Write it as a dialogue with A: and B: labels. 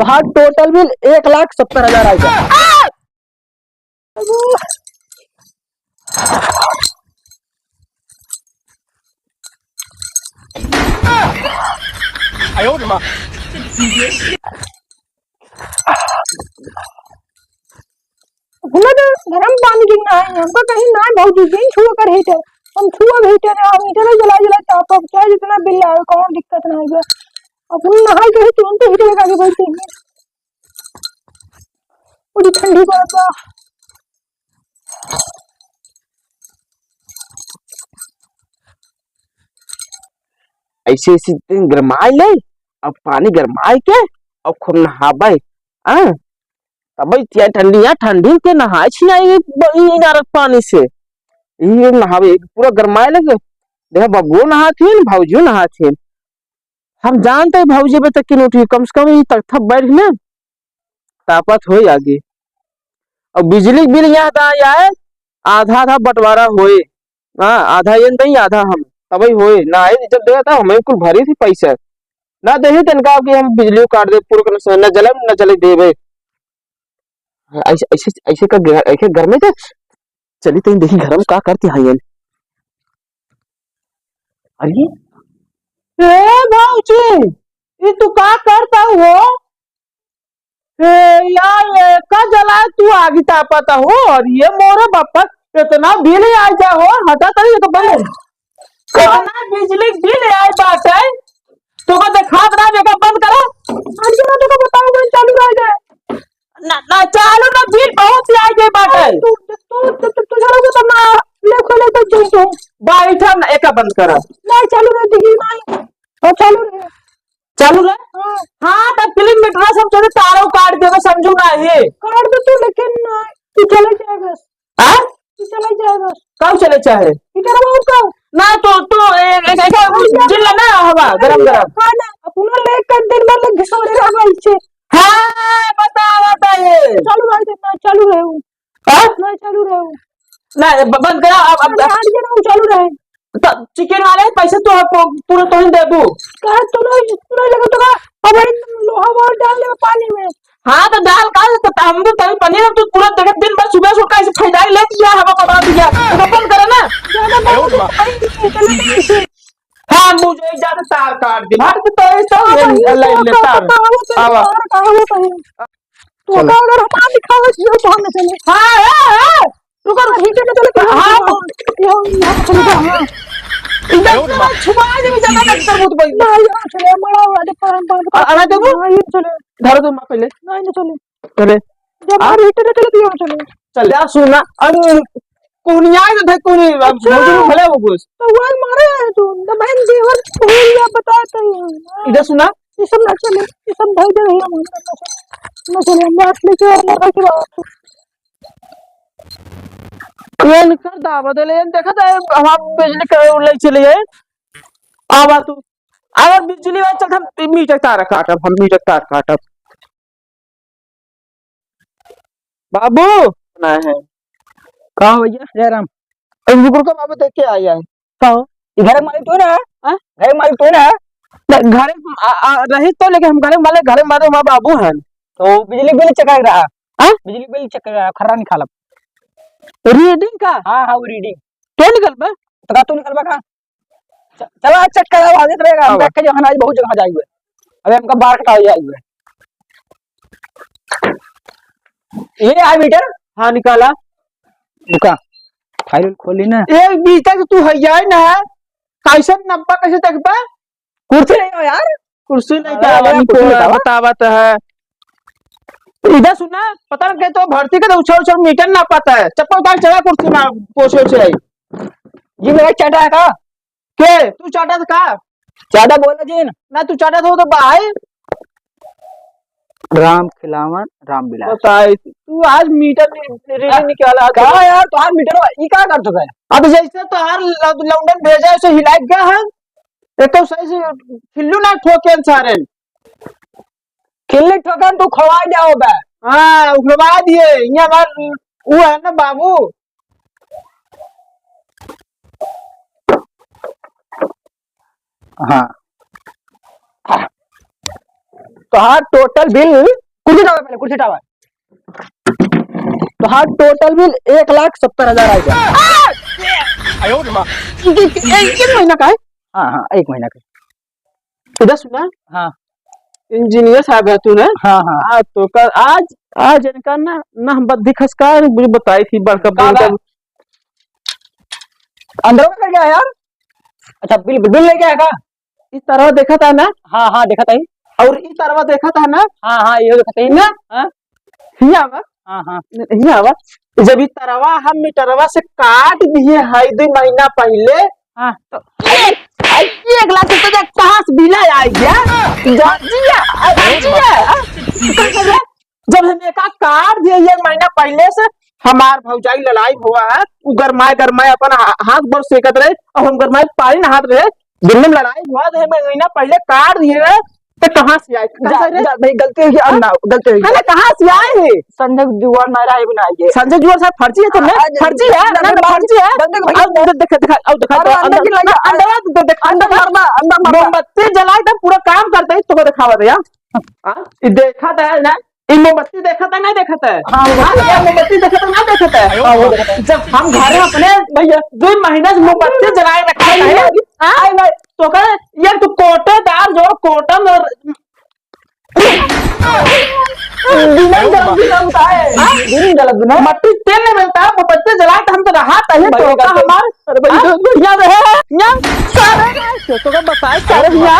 A: बाहर total bill 1,70,000 आएगा। गरम पानी गिरना है हमको कहीं ना बहुत दिन छुआ कर हीटर हम छुआ हीटर हीटर जला जला चाहता चाहे जितना बिल आए कौन दिक्कत ना होगा। अपन नहा के तुरंत हीटर लगा के बैठे हैं पूरी ठंडी पड़ता।
B: ऐसे ऐसे गरमाए ले अब पानी गरमाए के अब खूब नहाबे तब ठंडी के नहाए छिनाए पानी से ये नहावे पूरा गरमाए लगे। देखा बबुओ नहाथिन भौजियो नहाथिन हम जानते भौजी बे तक उठी कम से कम तक बैठ में तापत हो आगे। और बिजली बिल यहाँ आए आधा आधा बंटवारा होए आधा ये नहीं आधा हम तभी होए ना आए जब देखा था हमें कुल भरी थी पैसा ना दे तनका कि हम बिजली काट दे पूरा न जले न चले देवे ऐसे ऐसे ऐसे का ऐसे घर में थे चली तो देखी घर में का करती है। अरे
A: भाऊजी ये तू का करता हो यार का जला तू आगे तापता हो और ये मोरे बापा इतना बिल आ जा हो हटा तरी तो बंद कितना बिजली बिल आए बात है तो को देखा रहा जगह बंद करो आज मैं तो बताऊं मैं चालू रह जाए ना चालू ना बिल बहुत आ गई बात है तू जरा तो ना ले खोले तो जो बैठा ना एक बंद करा नहीं चालू रह दिखी नहीं और चालू रहे हाँ तब फिल्म में सब चले तारों काट देवे समझू ना ये काट दे तू लेकिन तू चले जाएगा हाँ तू चले जाएगा कब चले चाहे इधर बहुत कब ना तो एक जिल ना हवा गरम गरम हाँ ना अपना ले कर दिन भर लग घिसोड़े रहा इच्छे हाँ बता ये चालू रह ना चालू रहे हाँ ना चालू रहे ना बंद करा अब चालू रहे चिकन वाले पैसे तो पूरा तो ही देबू का तो लगा तो अब लोहा वोल डाल ले पानी में हाँ तो डाल का तो हम तो तभी पनीर तो पूरा जगह दिन भर सुबह सुबह ऐसे फैलाई ले दिया हवा बता दिया तो बंद करे ना हाँ मुझे ज्यादा तार काट दी भार तो ऐसा ले ले तार आवा तो अगर हम दिखावे जो तो हम चले हां तू कर हीटर में चले हां इधर छुपा दे ज्यादा मत कर बहुत भाई नहीं चले मरा वाले पर आना दे ये चले धर दो मां पहले नहीं चले चले जब आ हीटर चले दियो चले चल जा सुना अरे कोनिया है थे कोनी भौजी में भले वो घुस तो वो मारे तू तो बहन देवर भूल बताता है इधर सुना ये सब ना चले ये सब भाई दे हम ना चले बात लेके और के बात ये कर दावा दे ले देखा था हम बिजली के ले चले गए आवा तू अगर बिजली वाला चल हम मीटर तार काटब हम मीटर तार काटब बाबू ना है कहा भैया जयराम रुको को बाबू देख के आया है कहो घर मालिक तो ना हां घर मालिक तो ना घर रही तो लेकिन हम घर मारे मां बाबू हैं तो बिजली बिल चेक कर रहा हां बिजली बिल चेक कर रहा खर्रा निकालब रीडिंग का हाँ हाँ वो रीडिंग क्या निकल बा तो तू निकल बा का चला चेक करा आगे रहेगा हम देख के जो आज बहुत जगह जाएंगे अबे हमका बाहर कटा जाएंगे ये आ मीटर हाँ निकाला रुका फाइल खोली ना एक बीच तक तू है जाए ना कैसे नब्बा कैसे तक बा कुर्सी नहीं हो यार कुर्सी नहीं बतावा तो है इधर सुना पता नहीं तो भर्ती का उछल मीटर ना पाता है चप्पल उतार चला कुर्सी में पोछे से जी मेरा चाटा है का के तू चाटा था का चाटा बोला जी ना तू चाटा था तो भाई राम खिलावन राम बिलास बताए तू आज मीटर रीडिंग निकाला कहा यार तो आज मीटर ई का कर चुका है अब जैसे तो हर लंदन भेजा ऐसे हिलाक गया है ये तो सही से खिल्लू ना ठोके सारे खिल्ली ठोकन तू खवा जाओ बे हाँ उखड़वा दिए यहाँ बार वो है ना बाबू हाँ
C: तो हाँ टोटल बिल कुर्सी टावर पहले कुर्सी टावर तो हाँ टोटल बिल 1,70,000 आएगा।
A: एक महीना का है।
C: हाँ हाँ 1 महीना का।
A: इधर सुना,
C: हाँ
A: इंजीनियर साहब है तूने।
C: हाँ हाँ
A: आज तो कल आज आज इनका ना हम बद्दी खसकार मुझे बताई थी बड़का
C: कहाँ
A: बहन
C: है? अंदर में कर गया यार। अच्छा बिल बिल लेके आएगा।
A: इस तरह देखा था ना,
C: हाँ हाँ देखा था ही।
A: और इस तरह देखा था ना,
C: हाँ हाँ ये देखा था ही
A: ना
C: हाँ
A: हिया वा
C: हाँ हाँ
A: हिया वा जब इस तरवा हम मीटरवा से काट दिए है 2 महीना पहले,
C: हाँ
A: तो 1,00,000 कहाँ से बिल आ गया? जब हमें का काट दिए 1 महीना पहले से, हमार भौजाई लड़ाई हुआ है, उ गरमाए अपन हाथ पर सेकत रहे और हम गरमाए पानी ना हाथ रहे, दिन में लड़ाई हुआ तो 1 महीना पहले काट दिए तो कहाँ से आए?
C: भाई गलती हुई अन्ना गलती हुई।
A: अरे कहाँ से आए हैं?
C: संजय जुआर नारा है बिना आएंगे।
A: संजय जुआर साहब फर्जी है तुम्हें? फर्जी है ना, फर्जी है। अंदर मोमबत्ती जलाए तो पूरा काम करते ही तुमको दिखावा दे यार। देखा था ना, ये मोमबत्ती देखा था नहीं देखा था?
C: हाँ
A: मोमबत्ती देखा था ना देखा था? जब हम घर में अपने भैया 2 महीने से मोमबत्ती जलाए रखा है, तो कह यार तू कोटेदार जो कोटम और मट्टी तेल नहीं मिलता है, मोमबत्ती जलाए तो हम तो रहा था हमारे तो बताए सारे भैया